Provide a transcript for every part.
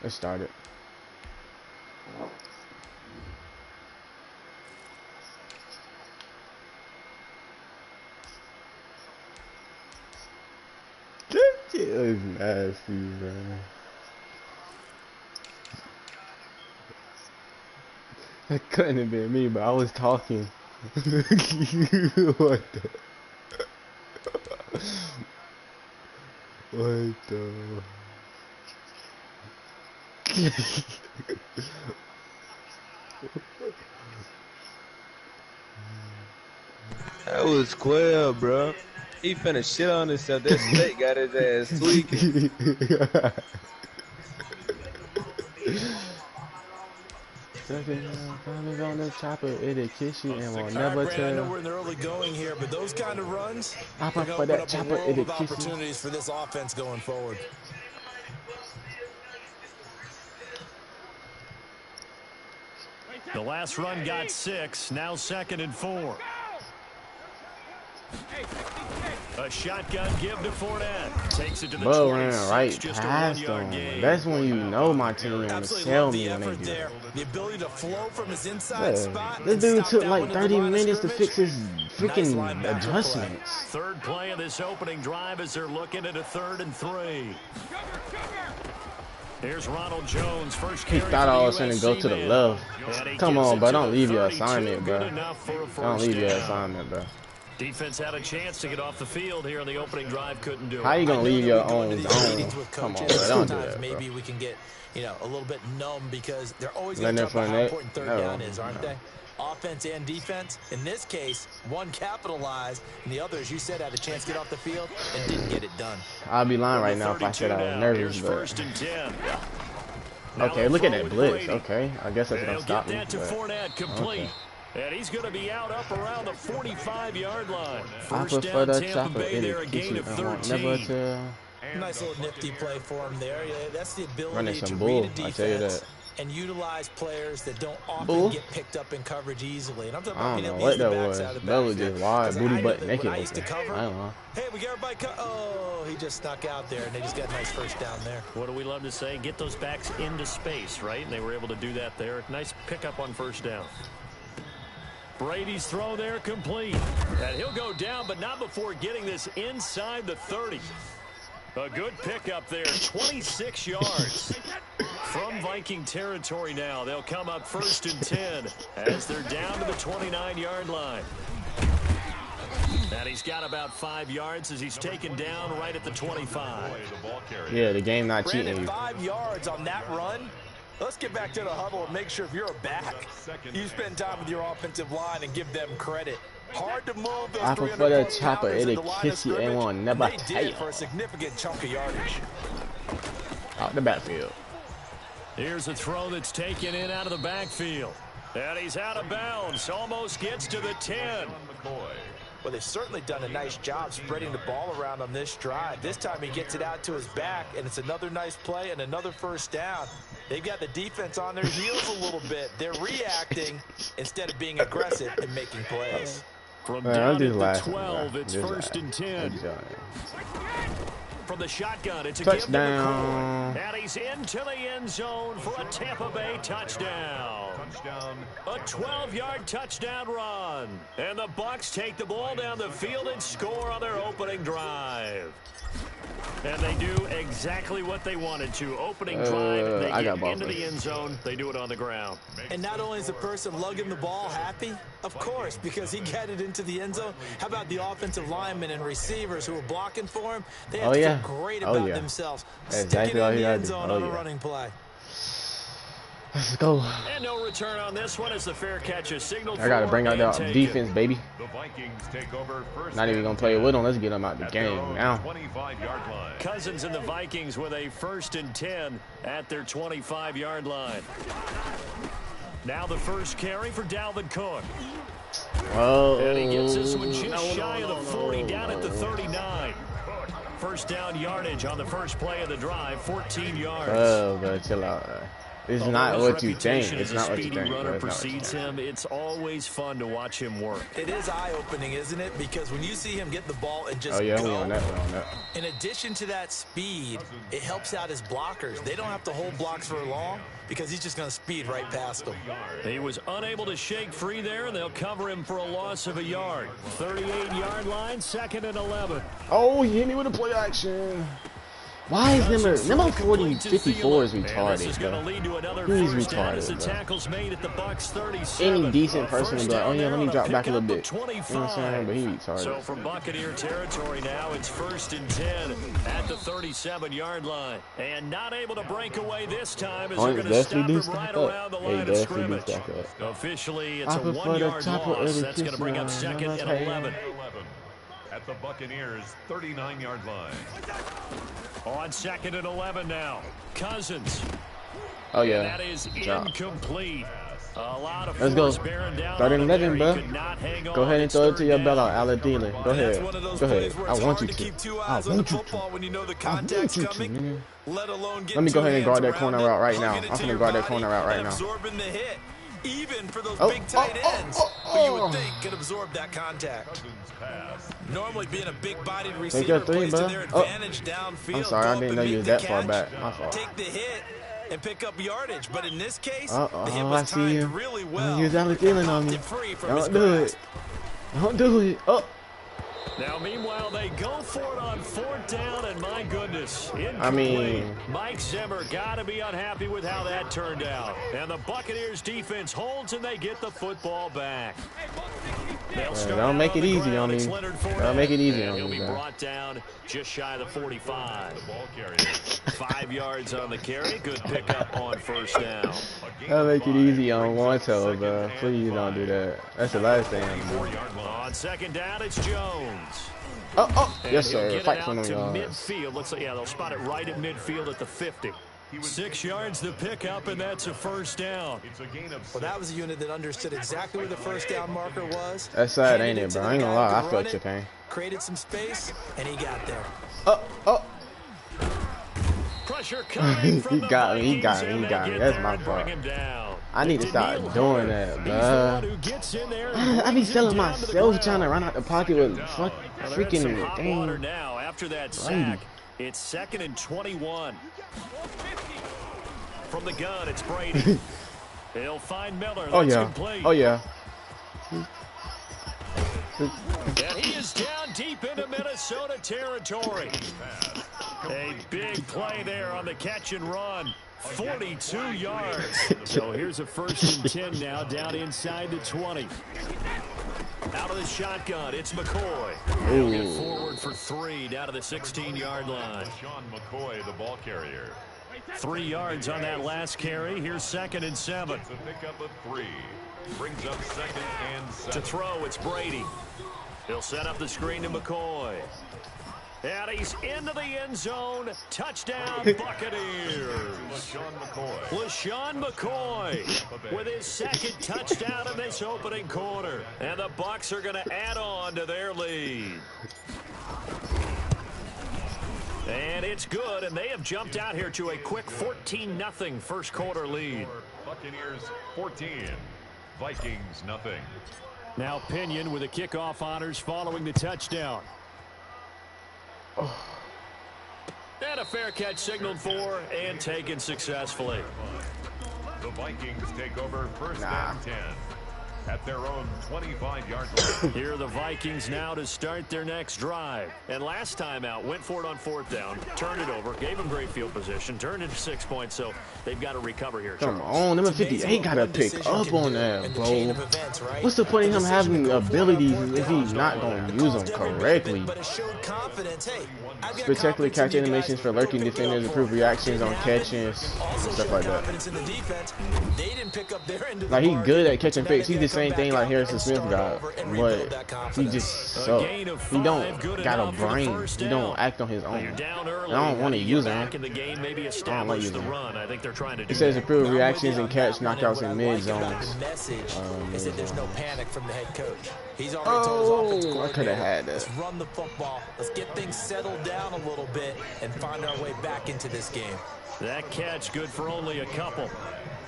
It started. This shit is nasty, man. That couldn't have been me, but I was talking. What the? What the? That was Quell, bro. He finna shit on himself. That snake got his ass tweaking. Climbing on the chopper, it'll kiss you and won't never Brandon, I know tell. we're in the early going here, but those kind of runs are Hop going up to for open that up a chopper, world it'll of kiss you. opportunities for this offense going forward. The last run got 6, now 2nd and 4. A shotgun give to Fournette. Takes it to the 26, Right just past a 1-yard them. gain. That's when you know my team want to sell me when they do there. that. The ability to flow from his inside spot. This dude took like 30 minutes to fix his freaking adjustments. Third play of this opening drive as they're looking at a 3rd and 3. Here's Ronald Jones, first carry. He thought I was going to go to the left. Come on, bro. Don't leave your assignment, bro. Don't leave your assignment, bro. Defense had a chance to get off the field here in the opening drive, couldn't do it. How you gonna leave your own zone? Come on, bro. Don't do that, bro. Maybe we can get, a little bit numb because they're always going to talk about how important third down is, aren't they? Offense and defense. In this case, one capitalized, and the other, as you said, had a chance to get off the field and didn't get it done. I'll be lying right now if I said I was nervous, but okay, look at that blitz. Okay, I guess that's gonna stop me. Okay. And he's going to be out up around the 45-yard line. I prefer the chopper. It'll kiss you and won't never tell. Nice little nifty play for him there. Yeah, that's the ability Running to some read bull, a defense I tell you that. And utilize players that don't often get picked up in coverage easily. And I'm talking about I don't know what that was. That was just wide booty butt naked. I don't know. Hey, we got everybody. Oh, he just snuck out there, and they just got a nice first down there. What do we love to say? Get those backs into space, right? And they were able to do that there. Nice pickup on first down. Brady's throw there complete. And he'll go down, but not before getting this inside the 30. A good pickup there, 26 yards. From Viking territory now, they'll come up 1st and 10 as they're down to the 29-yard line. And he's got about 5 yards as he's taken down right at the 25. Yeah, the game not cheating you. 5 yards on that run. Let's get back to the huddle and make sure if you're a back, you spend time with your offensive line and give them credit. Hard to move those. I prefer the chopper. It'll kiss you and won't never tell. For a significant chunk of yardage. Out the backfield. Here's a throw that's taken in out of the backfield. And he's out of bounds. Almost gets to the 10. Well, they've certainly done a nice job spreading the ball around on this drive. This time he gets it out to his back, and it's another nice play and another first down. They've got the defense on their heels a little bit. They're reacting instead of being aggressive and making plays. From down at the 12, it's 1st and 10. From the shotgun, it's a touchdown. And he's into the end zone for a Tampa Bay touchdown. A 12-yard touchdown run. And the Bucs take the ball down the field and score on their opening drive. And they do exactly what they wanted to. Opening drive, they get into the end zone. They do it on the ground. And not only is the person lugging the ball happy, of course, because he got it into the end zone. How about the offensive linemen and receivers who are blocking for him? They have to feel great about themselves. Sticking in the end zone on a running play. Let's go. And no return on this one as the fair catch is signaled. I gotta bring out the defense, baby. The Vikings take over first. Not even gonna play with them. Let's get them out the game now. 25-yard line. Cousins and the Vikings with a 1st and 10 at their 25-yard line. Now the first carry for Dalvin Cook. Oh, and he gets this one just shy of the 40, down at the 39. First down yardage on the first play of the drive, 14 yards. Oh, but chill out. It's Although not his what you reputation think. It's as a not what you speedy think. runner Bro. It's not what you precedes think. him. It's always fun to watch him work. It is eye-opening, isn't it? Because when you see him get the ball and just Oh yeah, go, we on that. We on that. in addition to that speed, it helps out his blockers. They don't have to hold blocks for long because he's just going to speed right past them. He was unable to shake free there, and they'll cover him for a loss of a yard. 38-yard line, 2nd and 11. Oh, he hit me with a play action. Why is number 40, 54 is retarded, bro? He's retarded, bro. Any decent person would be like, oh yeah, let me drop back a little bit. You know what I'm saying? But he retarded. So from Buccaneer territory now, it's 1st and 10 at the 37-yard line. And not able to break away this time as they're going to stop him right around the line of scrimmage. Officially, it's a 1-yard loss. That's going to bring up 2nd and 11. At the Buccaneers' 39-yard line. On 2nd and 11 now. Cousins. Oh yeah. That is incomplete. A lot of let's go. bearing down 3rd and 11, bro. Go ahead and throw it to your belt, Alec Thielen. Go ahead. Go ahead. I want you to. I want you to. When you know the contact's coming, let alone get Let me go ahead and guard that corner route right now. I'm going to guard that corner route right now. Absorbing the hit, even for those big tight ends. But you would think could absorb that contact. Normally being a big-bodied receiver plays to their advantage downfield. I'm sorry, I didn't know you was that far back. My fault. Take the hit and pick up yardage, but in this case, the hit was timed really well. Use Alec Thielen on me. Don't do it. Don't do it. Oh. Now, meanwhile, they go for it on 4th down, and my goodness, I mean, Mike Zimmer got to be unhappy with how that turned out. And the Buccaneers defense holds, and they get the football back. Don't make it easy on me. Don't make it easy on me. He'll be brought down just shy of the 45. 5 yards on the carry. Good pickup on 1st down. Don't make it easy on one toe, bro. Please don't do that. That's the last thing I'm doing. On 2nd down, it's Jones. Oh, yes, sir. Fight for them yards. Midfield. Looks like, yeah, they'll spot it right at midfield at the 50. 6 yards to pick up, and that's a 1st down. Well, that was a unit that understood exactly where the 1st down marker was. That's sad, ain't it, bro? I ain't gonna lie. I felt your pain. Created some space, and he got there. Oh. Pressure coming from He got me. That's my fault. I need to stop doing that, bro. I be selling myself trying to run out the pocket with freaking thing. Now after that sack, it's 2nd and 21. From the gun, it's Brady. He'll find Miller. That's complete. Oh yeah. And he is down deep into Minnesota territory. A big play there on the catch and run. 42 yards. So here's a 1st and 10 now, down inside the 20. Out of the shotgun, it's McCoy. He'll get forward for 3 down to the 16-yard line. Sean McCoy, the ball carrier. 3 yards on that last carry. Here's 2nd and 7. It's a pickup of 3. Brings up 2nd and 7. To throw, it's Brady. He'll set up the screen to McCoy. And he's into the end zone. Touchdown, Buccaneers. LaShawn McCoy with his 2nd touchdown in this opening quarter. And the Bucs are going to add on to their lead. And it's good, and they have jumped out here to a quick 14-0 1st quarter lead. Buccaneers 14, Vikings nothing. Now Pinion with the kickoff honors following the touchdown. And a fair catch signaled for and taken successfully. The Vikings take over 1st and 10 at their own 25-yard line. Here are the Vikings now to start their next drive. And last time out, went for it on 4th down, turned it over, gave them great field position, turned it to 6 points, so they've got to recover here. Come on, number 58 got to pick up on that, bro. What's the point of him having abilities if he's not going to use them correctly? Spectacular catch animations for lurking defenders, improved reactions on catches, stuff like that. Like, he's good at catching fakes. He the same thing like Harrison Smith got, but he just sucks. He don't got a brain. He don't act on his own. I don't want to use him. I don't like using him. It says improved reactions and catch knockouts in mid zones. Is that there's no panic from the head coach. He's already told his offensive I could have had that. Let's run the football. Let's get things settled down a little bit and find our way back into this game. That catch good for only a couple.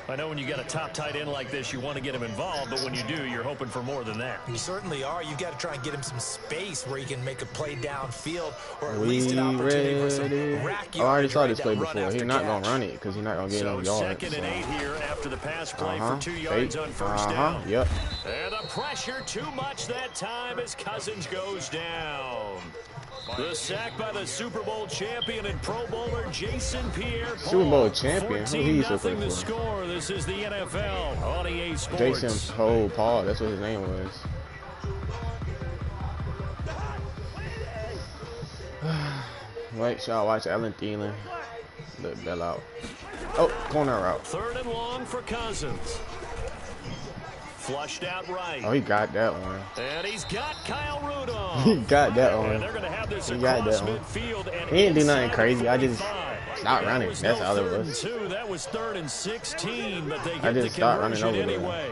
I know when you got a top tight end like this, you want to get him involved, but when you do, you're hoping for more than that. You certainly are. You've got to try and get him some space where he can make a play downfield, or at least an opportunity for some rack yardage. I already saw this right play now, before. He's not going to run it because he's not going to get no yards. Second and 8 here after the pass play for 2 yards on first down. Yep. And the pressure too much that time as Cousins goes down. The sack by the Super Bowl champion and Pro Bowler Jason Pierre-Paul. Super Bowl champion? Who he used to play the for? score. This is the NFL on EA Sports. Jason Pierre-Paul. That's what his name was. Wait, y'all watch Allen Thielen. Let Bell out. Oh, corner route. 3rd and long for Cousins. Flushed out right. Oh, he got that one. And he's got Kyle Rudolph. He got that one. And they're going to have this He got that one. midfield. And he didn't do nothing crazy. I just stopped running. That's all it was. That was 3rd and 16, but they I get just the stopped running conversion over anyway.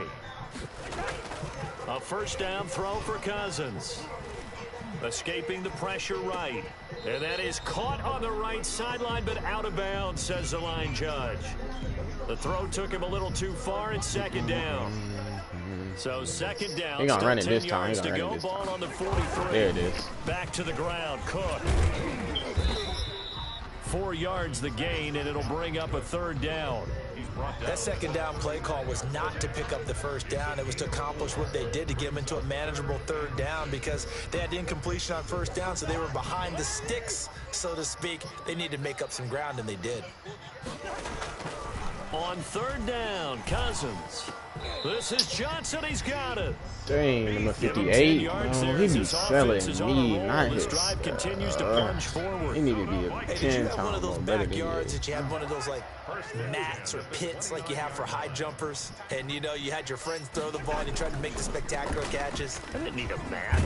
A first down throw for Cousins. Escaping the pressure right. And that is caught on the right sideline, but out of bounds, says the line judge. The throw took him a little too far in 2nd down. So 2nd down. He gonna run it this time. He to go. Ball on the 43. There it is. Back to the ground. Cook. 4 yards the gain, and it'll bring up a 3rd down. That 2nd down play call was not to pick up the 1st down. It was to accomplish what they did to get them into a manageable 3rd down because they had incompletion on 1st down, so they were behind the sticks, so to speak. They needed to make up some ground, and they did. On 3rd down, Cousins. This is Johnson. He's got it. Dang, number 58. Oh, he be selling me, not his. Drive continues to plunge forward. He need to be a Hey, 10 did you have one times of those more better than backyards he that you had one of those like mats or pits like you have for high jumpers, and you know you had your friends throw the ball and you tried to make the spectacular catches? I didn't need a mat.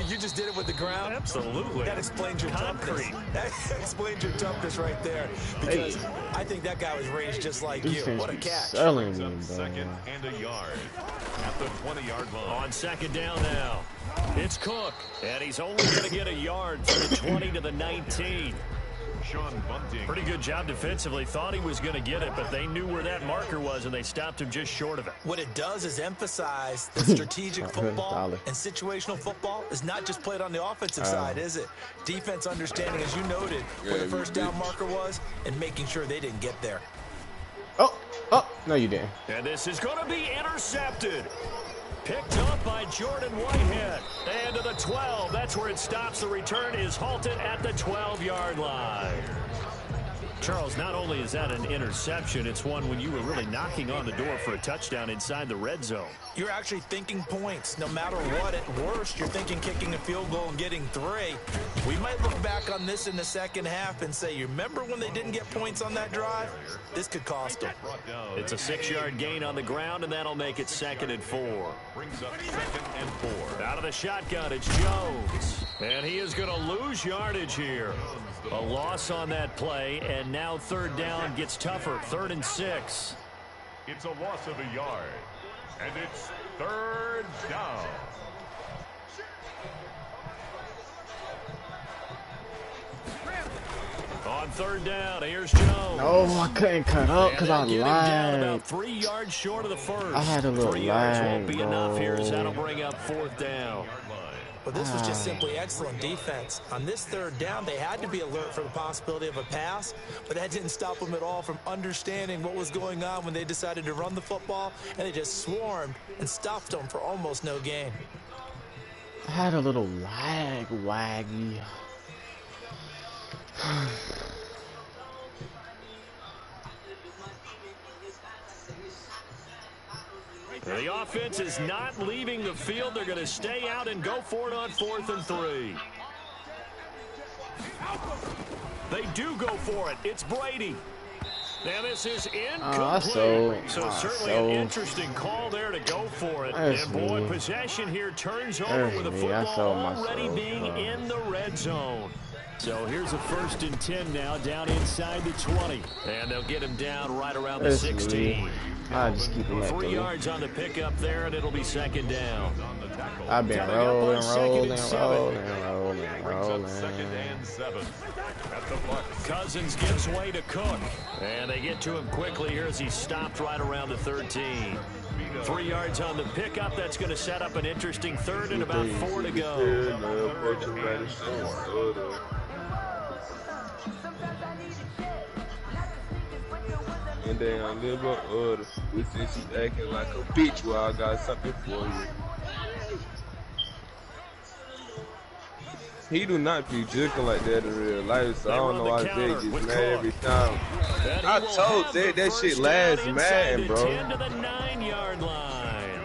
You just did it with the ground? Absolutely. That explains your Concrete. toughness. That explains your toughness right there. Because I think that guy was raised just like you. What a catch. Selling me, bro. 2nd and a yard at the 20-yard line. On 2nd down now. It's Cook, and he's only going to get a yard from the 20 to the 19. Sean Bunting. Pretty good job defensively. Thought he was going to get it, but they knew where that marker was, and they stopped him just short of it. What it does is emphasize that strategic football and situational football is not just played on the offensive side, is it? Defense understanding, as you noted, where the 1st down marker was and making sure they didn't get there. Oh, no, you didn't. And this is going to be intercepted. Picked up by Jordan Whitehead. And to the 12. That's where it stops. The return is halted at the 12-yard line. Charles, not only is that an interception, it's one when you were really knocking on the door for a touchdown inside the red zone. You're actually thinking points. No matter what, at worst, you're thinking kicking a field goal and getting 3. We might look back on this in the 2nd half and say, you remember when they didn't get points on that drive? This could cost them. It's a 6-yard gain on the ground, and that'll make it 2nd and 4. Brings up 2nd and 4. Out of the shotgun, it's Jones. And he is going to lose yardage here. A loss on that play, and now 3rd down gets tougher. 3rd and 6. It's a loss of a yard. And it's 3rd down. On 3rd down, here's Jones. Oh, I couldn't cut up because I Down about lied. 3 yards short of the 1st. I had a little 3 yards won't lag, be enough here, as bro. that'll bring up 4th down. But this was just simply excellent defense. On this 3rd down, they had to be alert for the possibility of a pass, but that didn't stop them at all from understanding what was going on when they decided to run the football, and they just swarmed and stuffed them for almost no gain. I had a little waggy. The offense is not leaving the field. They're going to stay out and go for it on 4th and 3. They do go for it. It's Brady. Now this is incomplete. So certainly an interesting call there to go for it. And boy, possession here turns over with the football already being in the red zone. So here's a 1st and 10 now, down inside the 20. And they'll get him down right around the 16. I just keep him at 3 yards on the pickup there, and it'll be 2nd down. I've been rolling. Cousins gives way to Cook. And they get to him quickly here as he stopped right around the 13. 3 yards on the pickup. That's going to set up an interesting third and about 4 to go. And then I live up order. Since you acting like a bitch, well, I got something for you. He do not be joking like that in real life, so I don't know why Zay gets mad every time. I told Zay that shit last Madden, bro. 10 to the 9-yard line.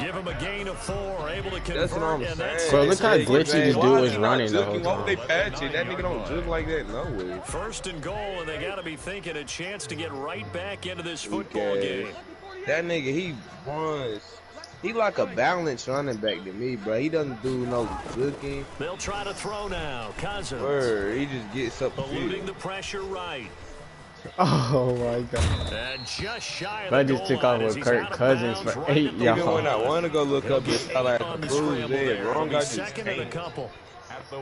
Give him a gain of 4, able to convert. That's what I'm saying. Bro, look how glitchy this dude is running the whole Why would they time. patch it? That nigga don't joke like that, no way. First and goal, and they got to be thinking a chance to get right back into this football game. That nigga, he runs. He like a balanced running back to me, bro. He doesn't do no looking. They'll try to throw now. Cousins. Word, he just gets up. Eluding the pressure right. Oh my god. And just shy of I the just goal took off line as with he's Kirk out of Cousins bounds for right 8 at the yards. Even when I want to go look up this, I like on to the prove scramble it. there. Wrong, I just Second and a can't. couple.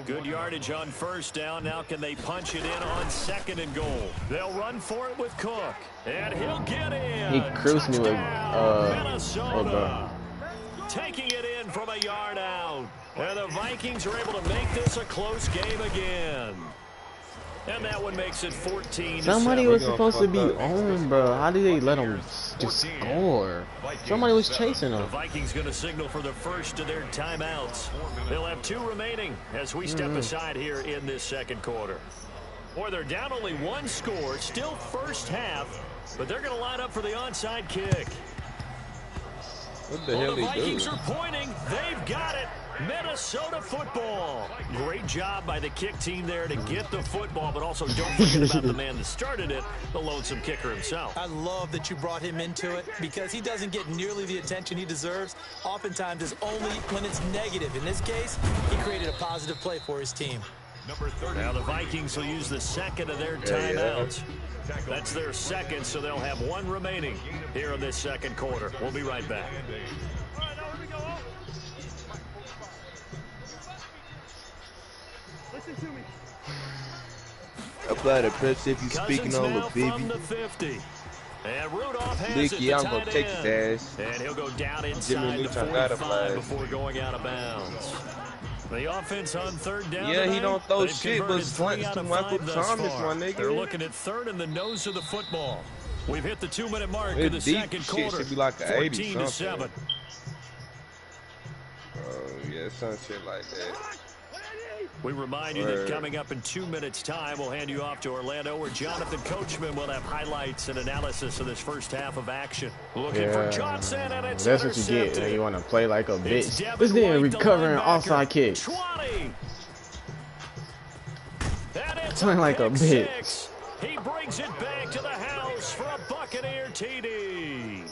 Good yardage on first down. Now can they punch it in on second and goal? They'll run for it with Cook. And he'll get in. He cruised me with Minnesota. Taking it in from a yard out. And the Vikings are able to make this a close game again. And that one makes it 14-7. Somebody was supposed to be on, bro. How did they let him just score? Somebody was chasing The him. Vikings going to signal for the first of their timeouts. They'll have 2 remaining as we step aside here in this second quarter. Boy, they're down only 1 score, still first half, but they're going to line up for the onside kick. What the hell The he Vikings doing? are pointing. They've got it. Minnesota football. Great job by the kick team there to get the football, but also don't forget about the man that started it, the lonesome kicker himself. I love that you brought him into it because he doesn't get nearly the attention he deserves. Oftentimes it's only when it's negative. In this case, he created a positive play for his team. Now the Vikings will use the second of their timeouts. That's their second, so they'll have 1 remaining here in this second quarter. We'll be right back. Apply the pressure if you speaking on the baby. From the 50. And Rudolph has Licky, it I'm to gonna tight take his end. ass. And he'll go down inside the 45 before going out of bounds. The offense on third down. Yeah, he tonight, don't throw they've shit, but converted 3 slants out to of Michael 5 thus Thomas, far. my nigga. They're looking at third in the nose of the football. We've hit the 2-minute mark This of the deep second shit quarter. should be like a 80 14-7. something. Oh, yeah, some shit like that. We remind you that coming up in 2 minutes' time, we'll hand you off to Orlando, where Jonathan Coachman will have highlights and analysis of this first half of action. Looking for Johnson, and it's That's what you get when you want to play like a bitch. This nigga recovering offside kicks. 20. Playing like a bitch. He brings it back to the house for a Buccaneer TD.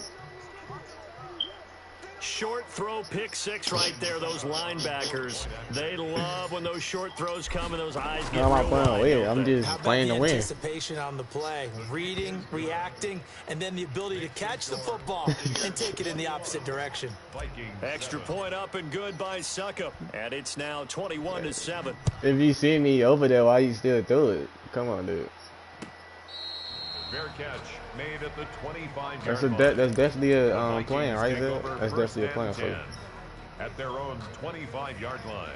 Short throw, pick 6 right there. Those linebackers, they love when those short throws come and those eyes get I'm not playing to win. I'm just playing to win. Anticipation on the play, reading, reacting, and then the ability to catch the football and take it in the opposite direction. Extra point up and good by Suckup. And it's now 21-7. If you see me over there, why you still do it? Come on, dude. Fair catch made at the 25-yard That's definitely a plan right there. That's definitely a plan for you. At their own 25-yard line.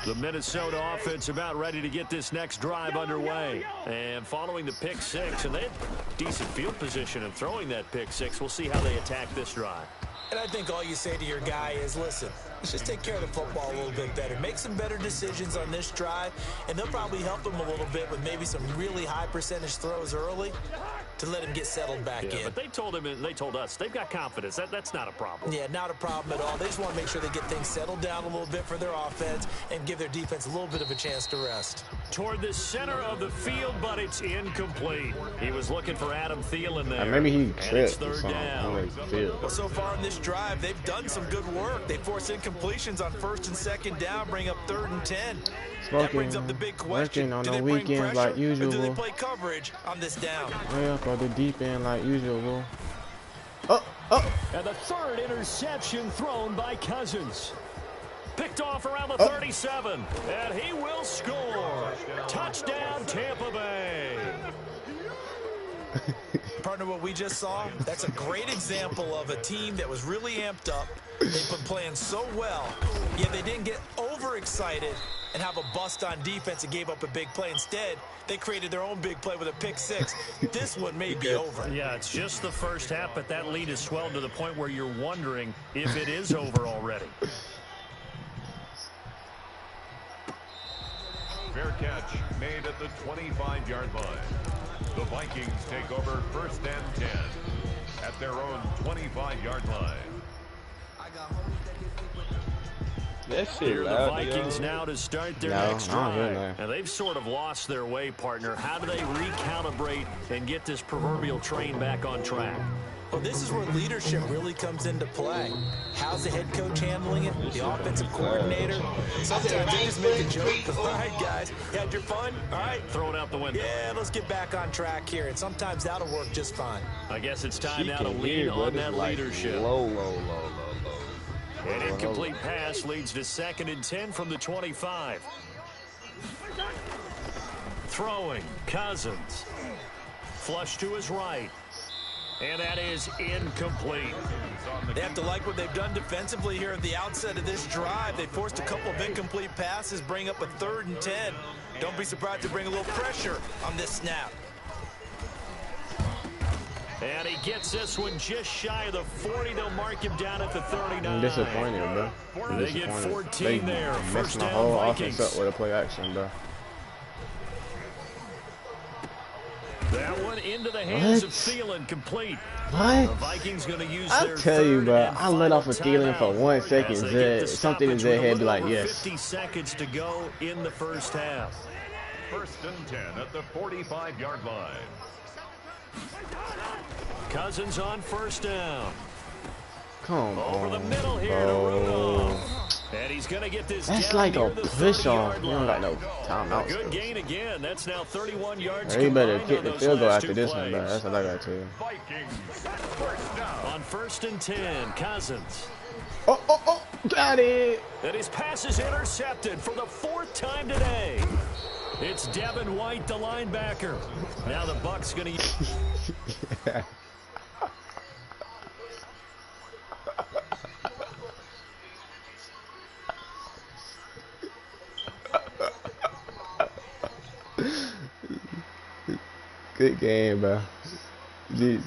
The Minnesota offense about ready to get this next drive underway. And following the pick 6, and they had decent field position in throwing that pick 6. We'll see how they attack this drive. And I think all you say to your guy is, listen, let's just take care of the football a little bit better. Make some better decisions on this drive, and they'll probably help him a little bit with maybe some really high percentage throws early to let him get settled back in. But they told him, and they told us, they've got confidence. That's not a problem. Yeah, not a problem at all. They just want to make sure they get things settled down a little bit for their offense and give their defense a little bit of a chance to rest. Toward the center of the field, but it's incomplete. He was looking for Adam Thielen there. Maybe he tripped or something. Well, so far in this drive, they've done some good work. They force incompletions on first and second down, bring up 3rd and 10. That brings up the big question. On Do the they bring weekends pressure, like or do usual. they play coverage on this down? Yeah, for the deep end like usual. And the 3rd interception thrown by Cousins. Picked off around the 37, and he will score. Touchdown, Tampa Bay. Partner, what we just saw, that's a great example of a team that was really amped up. They've been playing so well, yet they didn't get overexcited and have a bust on defense and gave up a big play. Instead, they created their own big play with a pick six. This one may be over. Yeah, it's just the first half, but that lead has swelled to the point where you're wondering if it is over already. Fair catch made at the 25-yard line. The Vikings take over 1st and 10 at their own 25-yard line. That shit Here are the loud, Vikings yo. now to start their next drive. And they've sort of lost their way, partner. How do they recalibrate and get this proverbial train back on track? Well, this is where leadership really comes into play. How's the head coach handling it? The offensive coordinator? Sometimes they just make a joke. All right, guys, you had your fun? All right. Throw it out the window. Yeah, let's get back on track here. And sometimes that'll work just fine. I guess it's time now to lean on that leadership. Low. An incomplete pass leads to 2nd and 10 from the 25. Throwing, Cousins. Flush to his right. And that is incomplete. They have to like what they've done defensively here at the outset of this drive. They forced a couple of incomplete passes, bring up a 3rd and 10. Don't be surprised to bring a little pressure on this snap. And he gets this one just shy of the 40. They'll mark him down at the 39. I'm disappointed, bro. I'm They get 14 there. Messing First the down, whole Vikings. offense up with a play action, bro. That one into the hands of Thielen, complete. What? The Vikings going to use I'll their tell you, bro. third and I let off a final Thielen for timeout 1 second. as they get the Something in stoppage their with a head be little like, over yes. 50 seconds to go in the first half. 1st and 10 at the 45-yard line. Cousins on 1st down. Come Over the on, middle here to bro. Rudolph. And he's going to get this That's down like a near the push off. 30-yard You don't got line. no timeouts. Good gain again. That's now 31 yards. You better combined kick on the those field goal last after two this one, bro. plays. That's what I got to tell you. Vikings, 1st down. On 1st and 10, Cousins. Oh, got it. And his pass is intercepted for the 4th time today. It's Devin White, the linebacker. Now the Bucs going to... Good game, bro. Jeez.